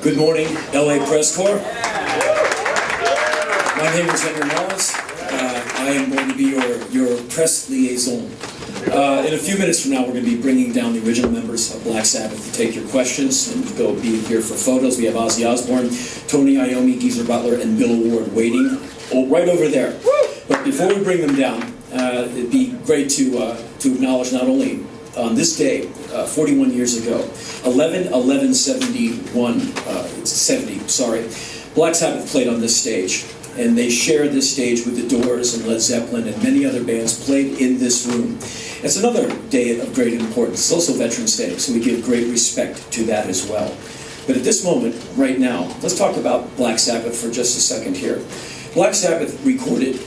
Good morning, LA Press Corps. My name is Henry Wallace. I am going to be your press liaison. In a few minutes from now, we're going to be bringing down the original members of Black Sabbath to take your questions and go be here for photos. We have Ozzy Osbourne, Tony Iommi, Geezer Butler, and Bill Ward waiting right over there. But before we bring them down, it'd be great to acknowledge not only on this day, 41 years ago, 70, Black Sabbath played on this stage, and they shared this stage with the Doors and Led Zeppelin and many other bands played in this room. It's another day of great importance. It's also Veterans Day, so we give great respect to that as well. But at this moment, right now, let's talk about Black Sabbath for just a second here. Black Sabbath recorded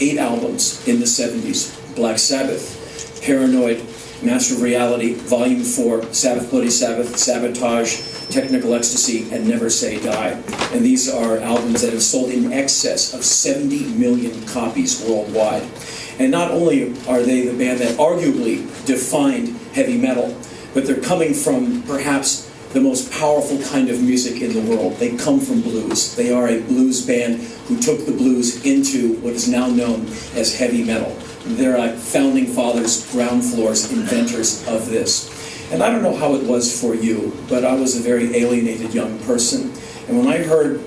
8 albums in the 70s. Black Sabbath, Paranoid, Master of Reality, Volume 4, Sabbath Bloody Sabbath, Sabotage, Technical Ecstasy, and Never Say Die. And these are albums that have sold in excess of 70 million copies worldwide. And not only are they the band that arguably defined heavy metal, but they're coming from perhaps the most powerful kind of music in the world. They come from blues. They are a blues band who took the blues into what is now known as heavy metal. They're like founding fathers, ground floors, inventors of this. And I don't know how it was for you, but I was a very alienated young person. And when I heard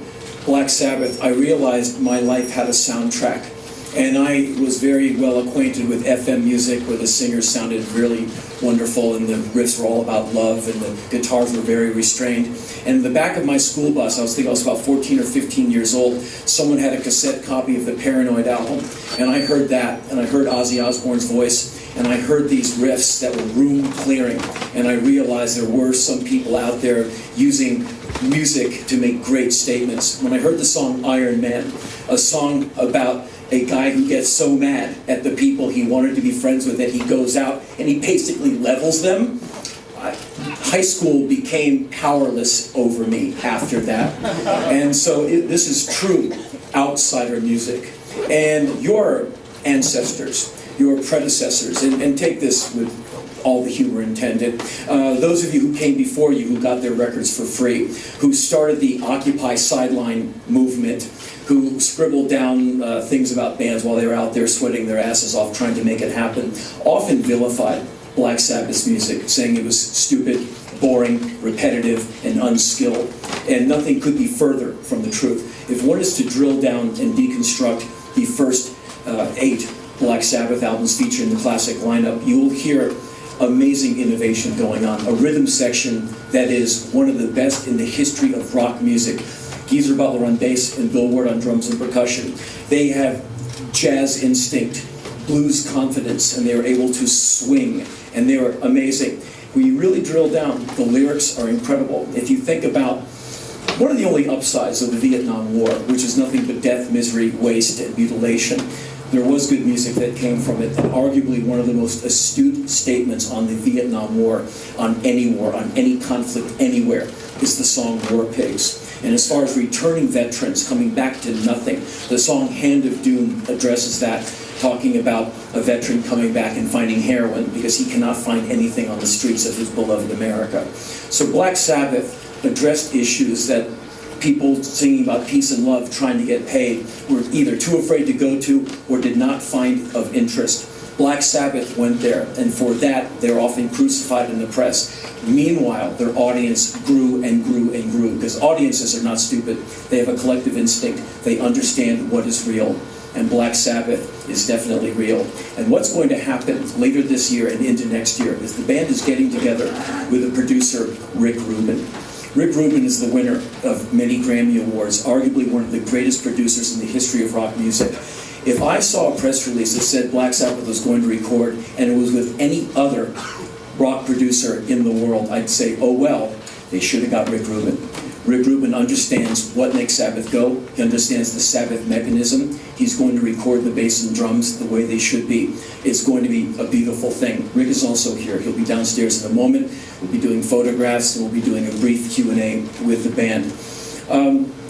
Black Sabbath, I realized my life had a soundtrack. And I was very well acquainted with FM music, where the singers sounded really wonderful and the riffs were all about love and the guitars were very restrained. And in the back of my school bus, I was about 14 or 15 years old, someone had a cassette copy of the Paranoid album. And I heard that, and I heard Ozzy Osbourne's voice, and I heard these riffs that were room clearing. And I realized there were some people out there using music to make great statements. When I heard the song Iron Man, a song about a guy who gets so mad at the people he wanted to be friends with that he goes out and he basically levels them. High school became powerless over me after that. And so this is true outsider music. And your ancestors, your predecessors, and take this with all the humor intended, those of you who came before you who got their records for free, who started the Occupy Sideline movement, who scribbled down things about bands while they were out there sweating their asses off trying to make it happen, often vilified Black Sabbath's music, saying it was stupid, boring, repetitive, and unskilled. And nothing could be further from the truth. If one is to drill down and deconstruct the first 8 Black Sabbath albums featuring the classic lineup, you will hear amazing innovation going on. A rhythm section that is one of the best in the history of rock music. Geezer Butler on bass and Bill Ward on drums and percussion. They have jazz instinct, blues confidence, and they are able to swing, and they are amazing. When you really drill down, the lyrics are incredible. If you think about one of the only upsides of the Vietnam War, which is nothing but death, misery, waste, and mutilation, there was good music that came from it, and arguably one of the most astute statements on the Vietnam War, on any conflict, anywhere, is the song War Pigs. And as far as returning veterans coming back to nothing, the song Hand of Doom addresses that, talking about a veteran coming back and finding heroin because he cannot find anything on the streets of his beloved America. So Black Sabbath addressed issues that people singing about peace and love, trying to get paid, were either too afraid to go to or did not find of interest. Black Sabbath went there, and for that, they're often crucified in the press. Meanwhile, their audience grew and grew and grew, because audiences are not stupid. They have a collective instinct. They understand what is real, and Black Sabbath is definitely real. And what's going to happen later this year and into next year is the band is getting together with the producer, Rick Rubin. Rick Rubin is the winner of many Grammy Awards, arguably one of the greatest producers in the history of rock music. If I saw a press release that said Black Sabbath was going to record and it was with any other rock producer in the world, I'd say, oh well, they should have got Rick Rubin. Rick Rubin understands what makes Sabbath go. He understands the Sabbath mechanism. He's going to record the bass and drums the way they should be. It's going to be a beautiful thing. Rick is also here. He'll be downstairs in a moment. We'll be doing photographs, and we'll be doing a brief Q&A with the band.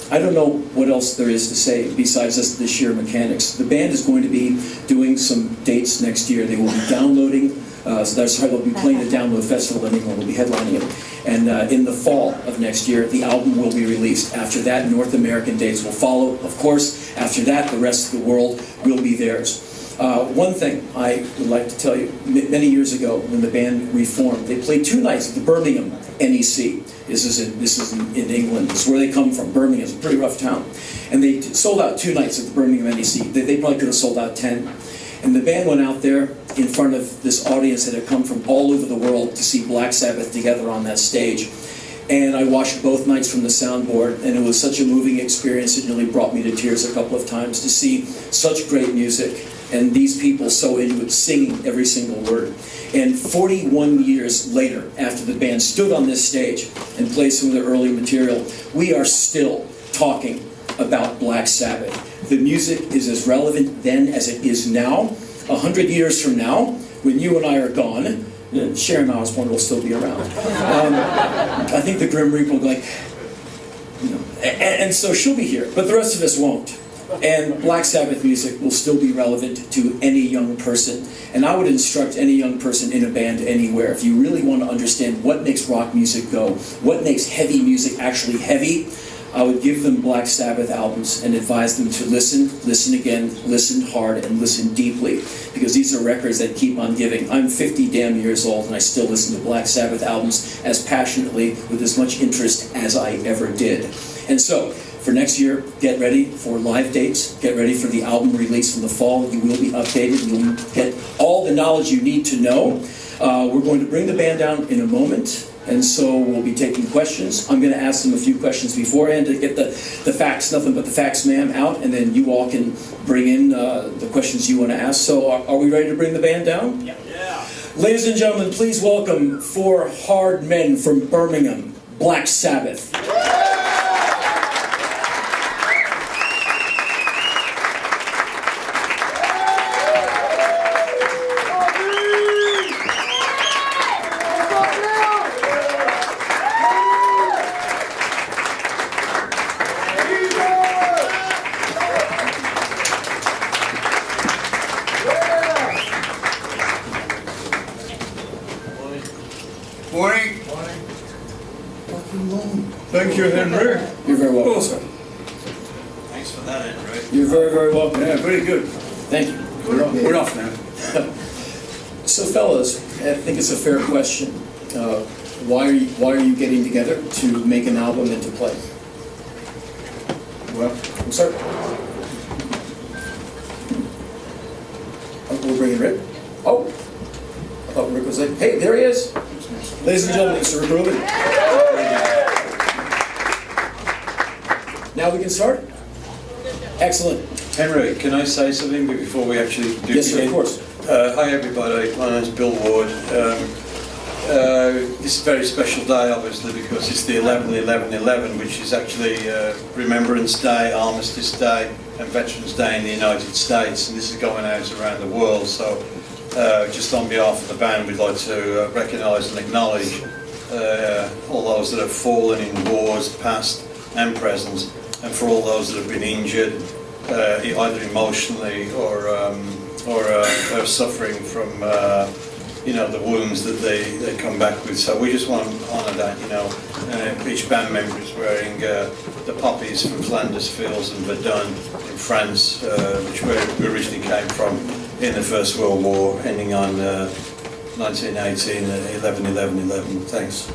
I don't know what else there is to say besides just the sheer mechanics. The band is going to be doing some dates next year. They will be downloading. So that's right, they'll be playing the Download Festival in England. We'll be headlining it. And in the fall of next year, the album will be released. After that, North American dates will follow. Of course, after that, the rest of the world will be theirs. One thing I would like to tell you, many years ago when the band reformed, they played 2 nights at the Birmingham NEC. This is in England. This is where they come from. Birmingham is a pretty rough town. And they sold out 2 nights at the Birmingham NEC. They probably could have sold out 10. And the band went out there in front of this audience that had come from all over the world to see Black Sabbath together on that stage. And I watched both nights from the soundboard, and it was such a moving experience. It nearly brought me to tears a couple of times to see such great music and these people so into it, singing every single word. And 41 years later, after the band stood on this stage and played some of their early material, we are still talking about Black Sabbath. The music is as relevant then as it is now. 100 years from now, when you and I are gone, Sharon Osbourne will still be around. I think the Grim Reaper will be like, you know, and so she'll be here, but the rest of us won't. And Black Sabbath music will still be relevant to any young person. And I would instruct any young person in a band anywhere, if you really want to understand what makes rock music go, what makes heavy music actually heavy, I would give them Black Sabbath albums and advise them to listen again, listen hard, and listen deeply. Because these are records that keep on giving. I'm 50 damn years old, and I still listen to Black Sabbath albums as passionately, with as much interest as I ever did. And so, for next year, get ready for live dates. Get ready for the album release in the fall. You will be updated. You'll get all the knowledge you need to know. We're going to bring the band down in a moment. And so we'll be taking questions. I'm going to ask them a few questions beforehand to get the facts, nothing but the facts, ma'am, out. And then you all can bring in the questions you want to ask. So are we ready to bring the band down? Yeah. Ladies and gentlemen, please welcome 4 hard men from Birmingham, Black Sabbath. Morning. Thank you, Henry. You're very welcome, sir. Thanks for that, Henry. You're very, very welcome. Yeah, very good. Thank you. We're off now. So, fellas, I think it's a fair question. Why are you getting together to make an album and to play? Well, I'm sorry. We'll bring in Rick. Oh, I thought Rick was like, hey, there he is. Ladies and gentlemen, Mr. Rick Rubin. Now we can start? Excellent. Henry, can I say something before we actually do Yes, sir, begin? of course. Hi everybody, my name's Bill Ward. This is a very special day obviously because it's the 11/11/11, which is actually Remembrance Day, Armistice Day and Veterans Day in the United States, and this is going out around the world. So just on behalf of the band, we'd like to recognise and acknowledge all those that have fallen in wars past and present, and for all those that have been injured, either emotionally or are suffering from the wounds that they come back with. So we just want to honour that. Each band member is wearing the poppies from Flanders Fields and Verdun in France, which we originally came from in the First World War, ending on 1918, 11/11/11. Thanks.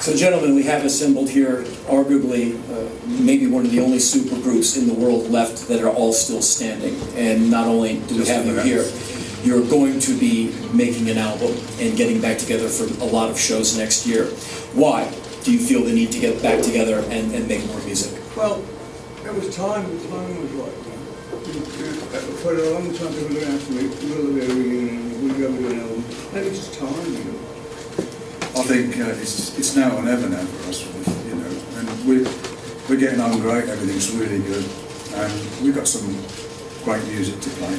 So, gentlemen, we have assembled here arguably maybe one of the only super groups in the world left that are all still standing. And not only do we have you here, you're going to be making an album and getting back together for a lot of shows next year. Why do you feel the need to get back together and make more music? well, it was time. The time was right. For a long time, people were asking me, will there be a reunion Maybe it's just time, you know. I think it's now or never now for us, you know, and we're getting on great, everything's really good, and we've got some great music to play.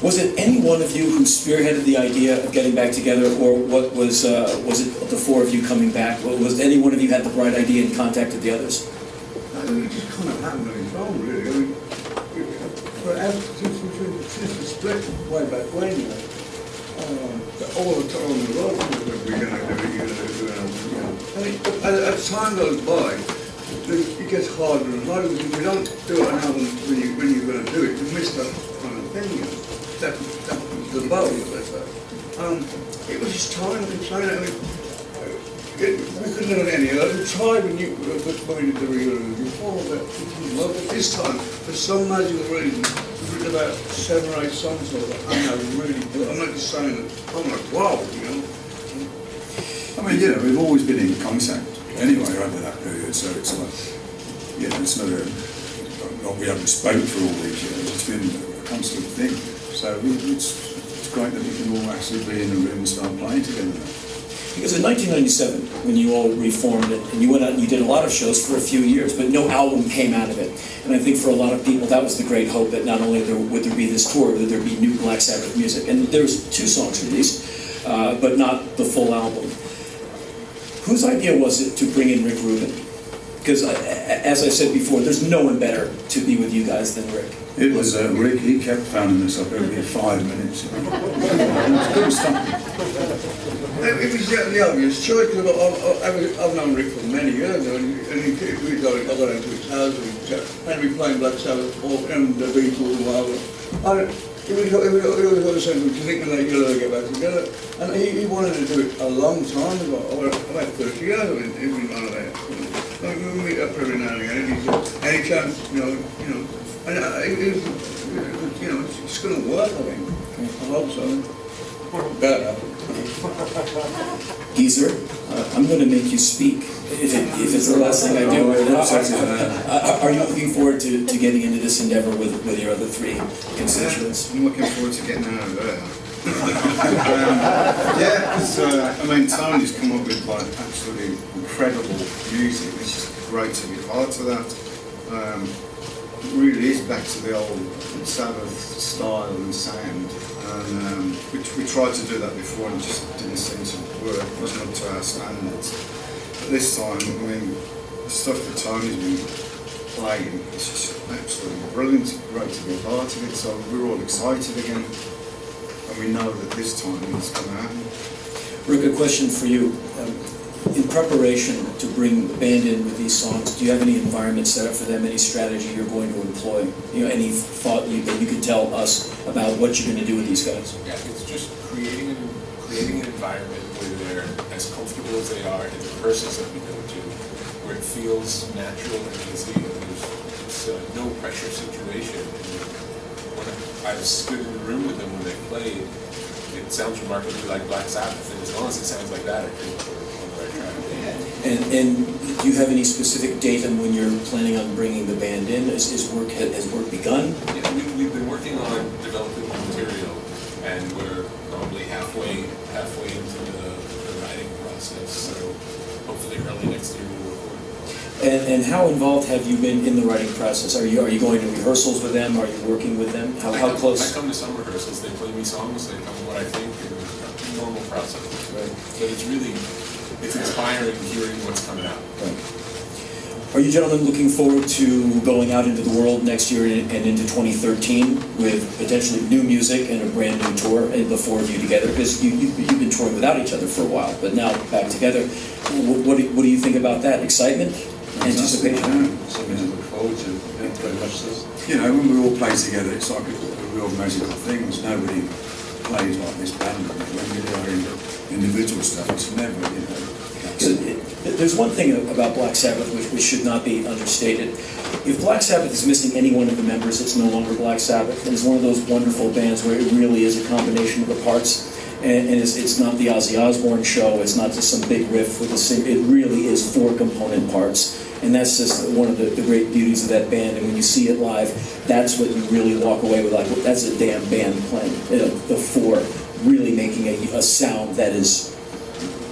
Was it any one of you who spearheaded the idea of getting back together, or what was it the four of you coming back? Was any one of you had the bright idea and contacted the others? I mean, it just kind of happened on its own, really. I mean, since the split way back when, you know, all the time on the road, we're going to do it. And as time goes by, it gets harder and harder, because if you don't do an album when you're going to do it, you miss that kind of thing, you know. That the bow, let's say. It was just time and trying. I mean, we couldn't have done any other. We tried when we did the reunion before, but this time, for some magical reason, we've written about 7 or 8 songs of it, and they're really good. I'm not just saying that. I'm like, wow, you know. I mean, you know, we've always been in contact anyway over that period, so it's like, you know, it's not we haven't spoken for all these years, it's been a constant thing. So it's great that we can all actually be in the room and start playing together now. Because in 1997, when you all reformed it, and you went out and you did a lot of shows for a few years, but no album came out of it. And I think for a lot of people, that was the great hope, that not only would there be this tour, but there'd be new Black Sabbath music. And there was 2 songs released, but not the full album. Whose idea was it to bring in Rick Rubin? Because, as I said before, there's no one better to be with you guys than Rick. It was Rick, he kept phoning us up every 5 minutes. It couldn't stop. It was the obvious choice, because I've known Rick for many years, and I got into his house, and we playing Black Sabbath, and the Beatles and whatever. It was always saying, do you think you'll ever get back together? And he wanted to do it a long time ago, about 30 years, he's been on there. We meet up every now and again, and he said, any chance, you know, and you know, it's going to work, I think. I hope so. Better. Geezer, I'm going to make you speak, if it's the last thing I do. Are you looking forward to getting into this endeavor with your other 3 constituents? I'm looking forward to getting out of there. I mean, Tony's come up with like absolutely incredible music. It's just great to be part of that. It really is back to the old Sabbath style and sound. And we tried to do that before and it just didn't seem to work. It wasn't up to our standards. But this time, I mean, the stuff that Tony's been playing, it's just absolutely brilliant. It's great to be a part of it. So we're all excited again. And we know that this time it's going to happen. Rick, a question for you. In preparation to bring the band in with these songs, do you have any environment set up for them, any strategy you're going to employ? You know, any thought that you could tell us about what you're going to do with these guys? Yeah, it's just creating an environment where they're as comfortable as they are in the rehearsals that we go to, where it feels natural and easy, and it's a no pressure situation. And when I've stood in the room with them when they played, it sounds remarkably like Black Sabbath, and as long as it sounds like that, I think we're on the right track. And do you have any specific date on when you're planning on bringing the band in? Has work begun? Yeah, we've been working on developing the material, and we're probably halfway into the writing process. So hopefully early next year we'll record. And how involved have you been in the writing process? Are you going to rehearsals with them? Are you working with them? How close? I come to some rehearsals. They play me songs. They tell me what I think. And it's a normal process. Right. But it's inspiring hearing what's coming out. Right. Are you gentlemen looking forward to going out into the world next year and into 2013 with potentially new music and a brand new tour, and the 4 of you together? Because you've been touring without each other for a while, but now back together. What do you think about that? Excitement? Anticipation? Yeah, something to look forward to. Yeah, very much so. You know, when we all play together, it's like a real magical thing. Nobody plays like this band. When we do our individual stuff, it's never, you know. So there's one thing about Black Sabbath which should not be understated. If Black Sabbath is missing any one of the members, it's no longer Black Sabbath. And it's one of those wonderful bands where it really is a combination of the parts. And it's not the Ozzy Osbourne show. It's not just some big riff with a singer. It really is 4 component parts. And that's just one of the great beauties of that band. And when you see it live, that's what you really walk away with. Like, that's a damn band playing. The 4 really making a a sound that is,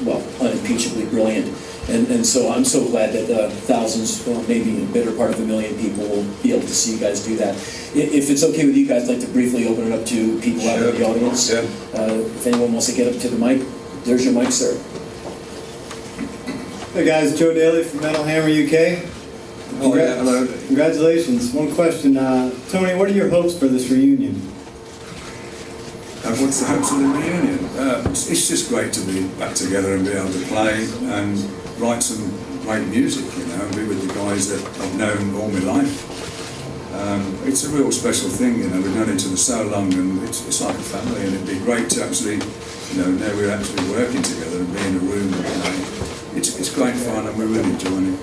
well, unimpeachably brilliant. And so I'm so glad that thousands, well, maybe a better part of 1 million people will be able to see you guys do that. If it's okay with you guys, I'd like to briefly open it up to people out in the audience. Yeah. If anyone wants to get up to the mic, there's your mic, sir. Hey guys, Joe Daly from Metal Hammer UK. Oh, yeah, hello. Congratulations. One question, Tony, what are your hopes for this reunion? What's the hopes of the reunion? It's just great to be back together and be able to play and write some great music, you know, and be with the guys that I've known all my life. It's a real special thing, you know, we've known each other so long, and it's like a family, and it'd be great to actually, you know, now we're actually working together and be in a room, you know. It's great fun, and we're really enjoying it.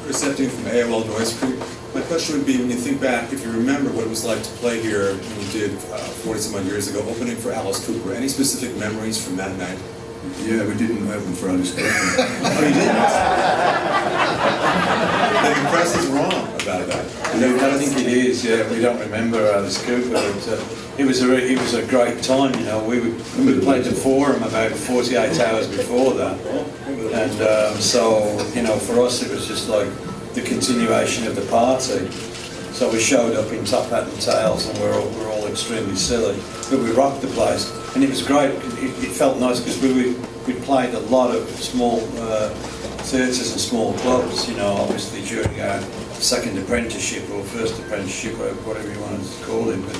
Chris Epting from AOL Noise Crew. My question would be, when you think back, if you remember what it was like to play here when you did 40-some odd years ago, opening for Alice Cooper, any specific memories from that night? Yeah, we didn't open for Alice Cooper. Oh, you didn't? The press is wrong about that. I think it is. Yeah, we don't remember Alice Cooper. But, it was a great time. You know, we played the Forum about 48 hours before that, and so you know, for us it was just like the continuation of the party. So we showed up in top hat and tails, and we're all extremely silly, but we rocked the place, and it was great. It felt nice because we played a lot of small theatres and small clubs. You know, obviously during our second apprenticeship or first apprenticeship, or whatever you want to call it, but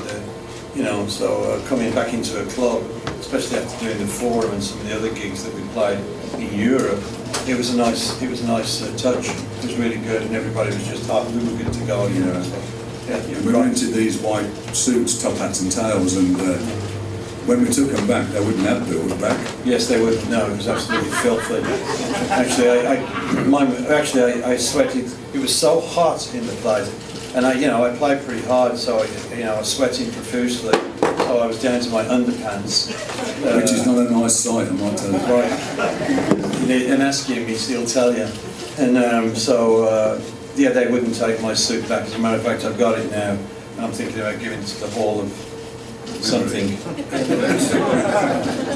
you know, so coming back into a club, especially after doing the Forum and some of the other gigs that we played in Europe, it was a nice touch. It was really good, and everybody was just happy. We were good to go, you know. So, yeah, And we rented these white suits, top hats and tails, and when we took them back, they wouldn't have bills back. Yes, they would. No, it was absolutely filthy. Actually, I sweated. It was so hot in the place, and I played pretty hard, so I was sweating profusely. So I was down to my underpants, Which is not a nice sight, I might tell you. right. And ask him, he'll tell you. And they wouldn't take my suit back. As a matter of fact, I've got it now, and I'm thinking about giving it to the Hall of something.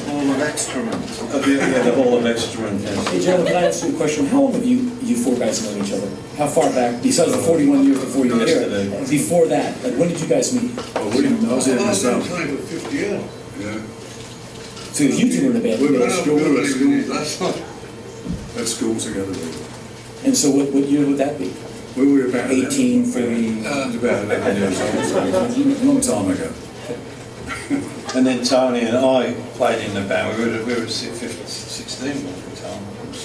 All of excrement. The Hall of Excrement. Yes. Hey, gentlemen, can I ask you a question? How long have you four guys known each other? How far back, besides the 41 years before you were here, before that, like, when did you guys meet? Well, I was here I've been myself. playing for 50 years. Yeah. So you two were in the band We were together. at school, That's not. at school together. And so what year would that be? We were about 18, 30? It was about 11 years old, so a long time ago. And then Tony and I played in the band. We were 16 at the time.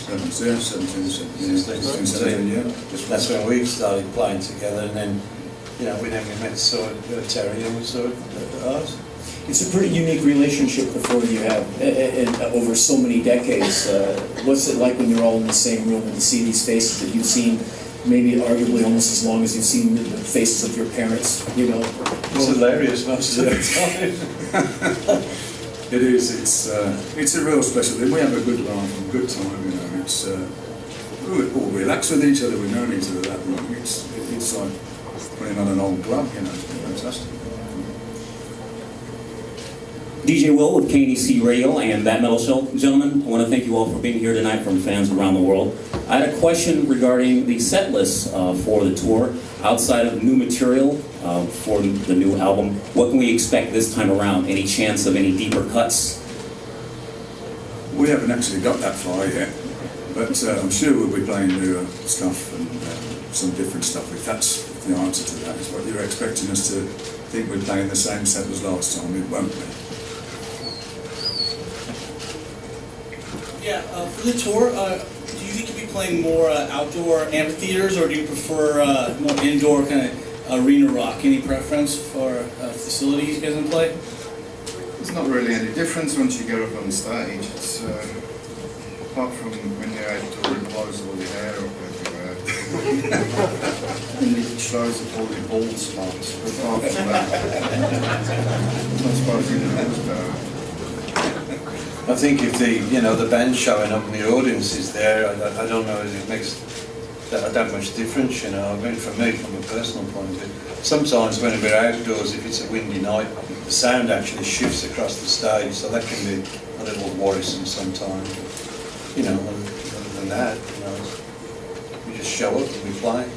17, yeah. That's when we started playing together, and then we met Terry, and we saw ours. It's a pretty unique relationship the four of you have over so many decades. What's it like when you're all in the same room and to see these faces that you've seen maybe arguably almost as long as you've seen the faces of your parents, you know? It's hilarious most of the time. It is. It's a real special thing. We have a good laugh and good time. You know, it's we all relax with each other. We've known each other that long. It's like playing on an old club. You know, it's fantastic. DJ Will with KNEC Radio and That Metal Show. Gentlemen, I want to thank you all for being here tonight from fans around the world. I had a question regarding the set list for the tour. Outside of new material for the new album, what can we expect this time around? Any chance of any deeper cuts? We haven't actually got that far yet, but I'm sure we'll be playing new stuff and some different stuff. If that's the answer to that, is what you're expecting us to think we're playing the same set as last time. It won't be. Yeah, for the tour, do you think you'll be playing more outdoor amphitheaters, or do you prefer more indoor kind of arena rock? Any preference for facilities you guys want to play? There's not really any difference once you get up on stage. It's apart from when you're outdoor, it blows all your hair up everywhere. And it shows up all your bald spots. But apart from that, I suppose you know it's better. I think if the band showing up and the audience is there, I don't know if it makes that much difference, I mean, for me, from a personal point of view. Sometimes when we're outdoors, if it's a windy night, the sound actually shifts across the stage, so that can be a little worrisome sometimes. You know, other than that, you know, we just show up and we play.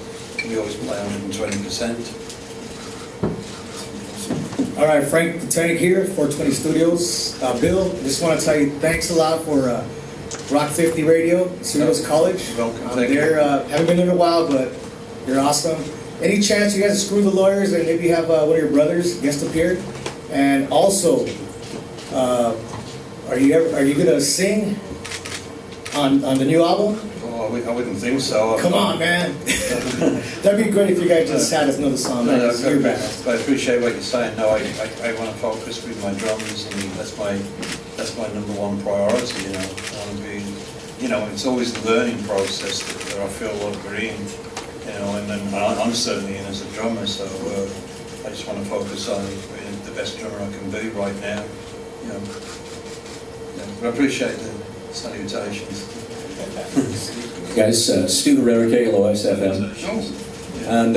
We always play 120%. All right, Frank the Tank here, 420 Studios. Bill, just want to tell you thanks a lot for Rock 50 Radio, Cerritos College. You're welcome. I'm Thank you. there, haven't been there in a while, but you're awesome. Any chance you guys screw the lawyers and maybe have one of your brothers guest appear? And also, are you gonna sing on the new album? Oh, I wouldn't think so. Come on, man. That'd be great if you guys just had us another song. No, It's your band. I appreciate what you're saying. No, I want to focus with my drums, and that's my number one priority. You know, I want to be, you know, it's always the learning process that I feel like we're in. You know, and I'm certainly in as a drummer, so I just want to focus on being the best drummer I can be right now. You know, yeah, but I appreciate the salutations. Guys, Stu Guerrero, KLOS FM. And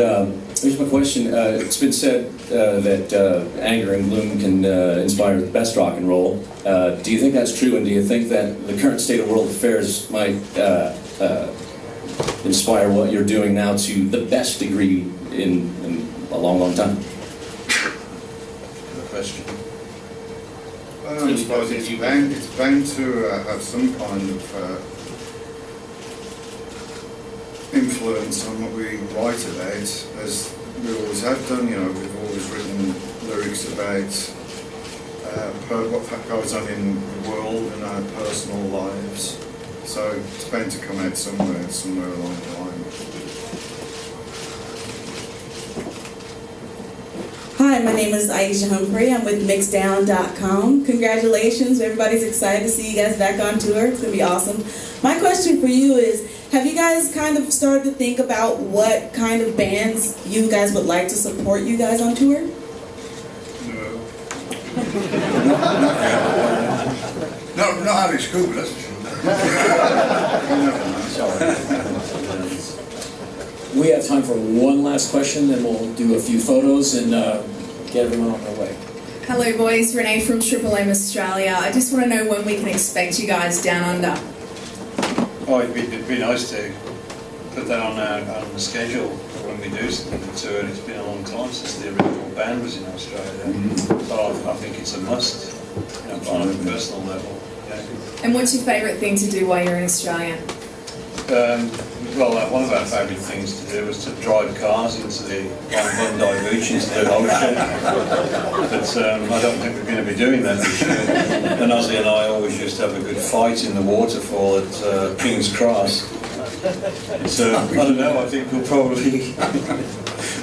here's my question. It's been said that anger and gloom can inspire the best rock and roll. Do you think that's true, and do you think that the current state of world affairs might inspire what you're doing now to the best degree in a long, long time? Good question. I suppose it's bound to have some kind of influence on what we write about, as we always have done. You know, we've always written lyrics about what goes on in the world and our personal lives. So it's bound to come out somewhere along the line. Hi, my name is Aisha Humphrey. I'm with mixdown.com. Congratulations. Everybody's excited to see you guys back on tour. It's going to be awesome. My question for you is, have you guys kind of started to think about what kind of bands you guys would like to support you guys on tour? No. Not Alice Cooper, that's for sure. We have time for one last question, then we'll do a few photos and get everyone on their way. Hello boys, Renee from Triple M Australia. I just want to know when we can expect you guys down under. Oh, it'd be nice to put that on the schedule for when we do the tour. It's been a long time since the original band was in Australia. So I think it's a must, you know, on a personal level. Yeah. And what's your favourite thing to do while you're in Australia? Well, one of our favourite things to do was to drive cars into the Bondi Beach, into the ocean. But I don't think we're going to be doing that this year. And Ozzy and I always used to have a good fight in the waterfall at King's Cross. So, I don't know, I think we'll probably...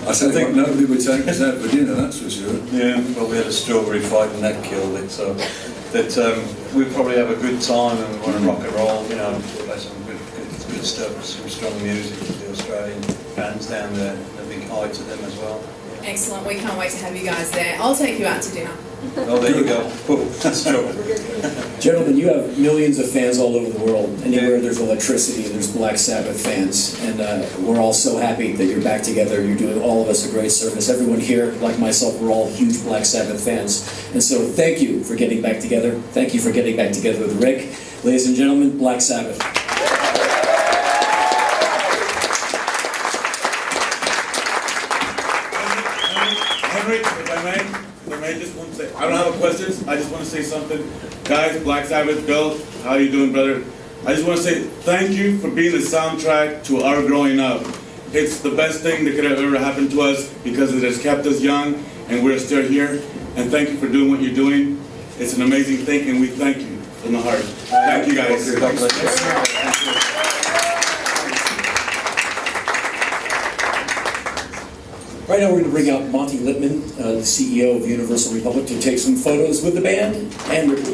I think nobody would take us out for dinner, that's for sure. Yeah, well, we had a strawberry fight and that killed it, so... That we'll probably have a good time and we want to rock and roll, you know, play some good stuff, some strong music to the Australian bands down there. A big hi to them as well. Excellent, we can't wait to have you guys there. I'll take you out to dinner. Oh, there you go. Oh, that's true. Gentlemen, you have millions of fans all over the world. Anywhere there's electricity, there's Black Sabbath fans. And we're all so happy that you're back together. You're doing all of us a great service. Everyone here, like myself, we're all huge Black Sabbath fans. And so thank you for getting back together. Thank you for getting back together with Rick. Ladies and gentlemen, Black Sabbath. Henry, if I may just want to say, I don't have a question, I just want to say something. Guys, Black Sabbath, Bill, how you doing, brother? I just want to say thank you for being the soundtrack to our growing up. It's the best thing that could have ever happened to us because it has kept us young and we're still here. And thank you for doing what you're doing. It's an amazing thing and we thank you from the heart. Thank you guys. Right now we're going to bring out Monty Lippman, the CEO of Universal Republic, to take some photos with the band and Rick.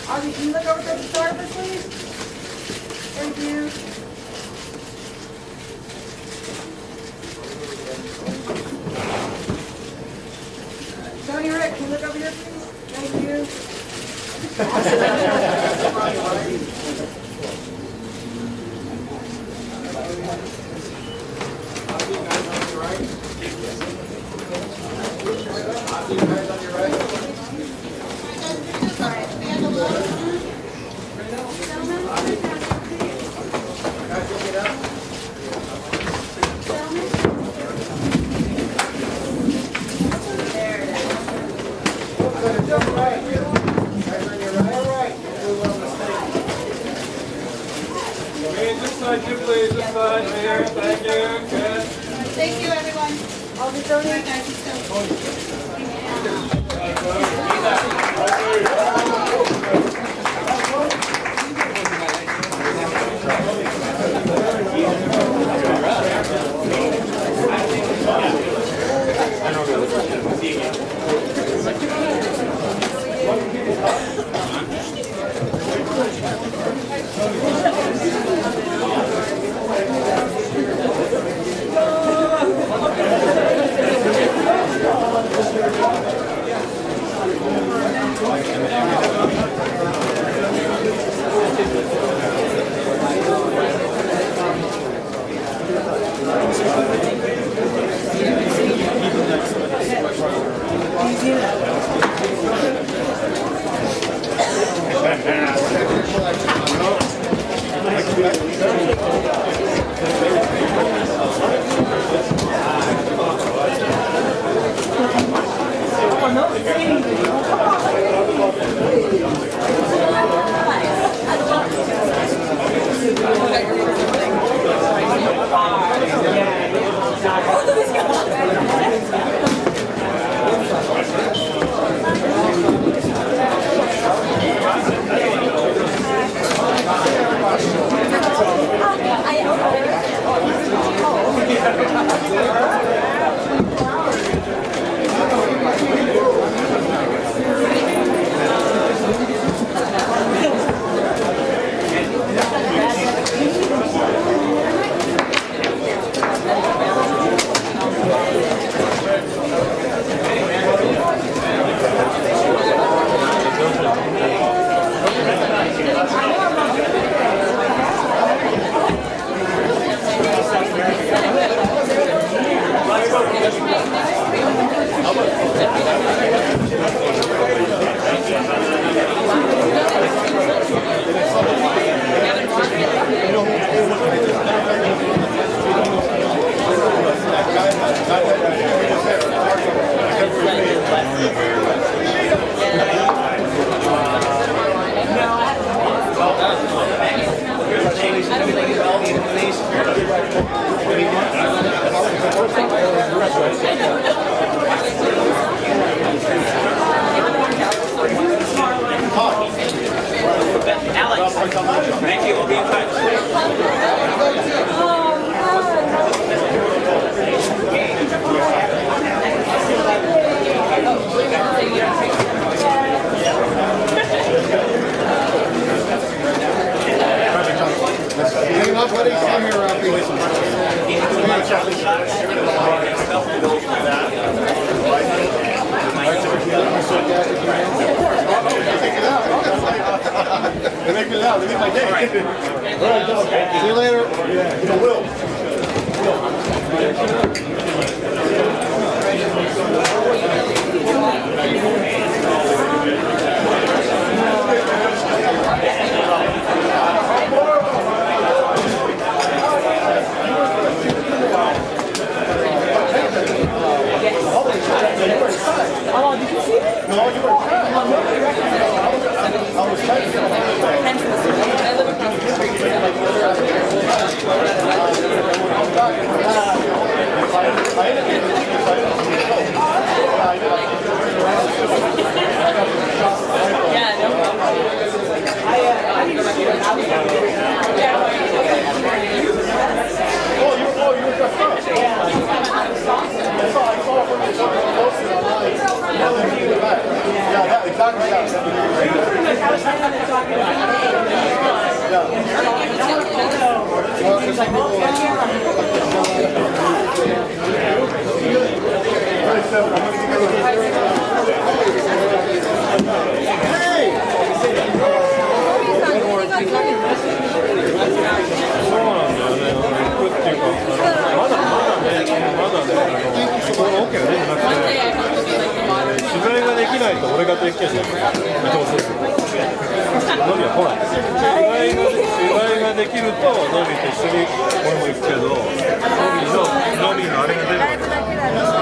Audrey, can you look over to the photographer, please? Thank you. Tony, Rick, can you look over here, please? Thank you. Thank you, everyone. I'll be donating. Thank you. We'll be in They make me loud. They make my day. All right, see you later. Yeah. Will. Oh, did you see me? No, you were cut. I was cut. Yeah, no problem. I need to see it. Oh, you were just up. Yeah. I saw from the poster online. Yeah, exactly. Yeah. 取材ができないと俺ができない。見通せる。ノビは来ない。取材ができるとノビと一緒に俺も行くけど、ノビのあれが出るわけだ。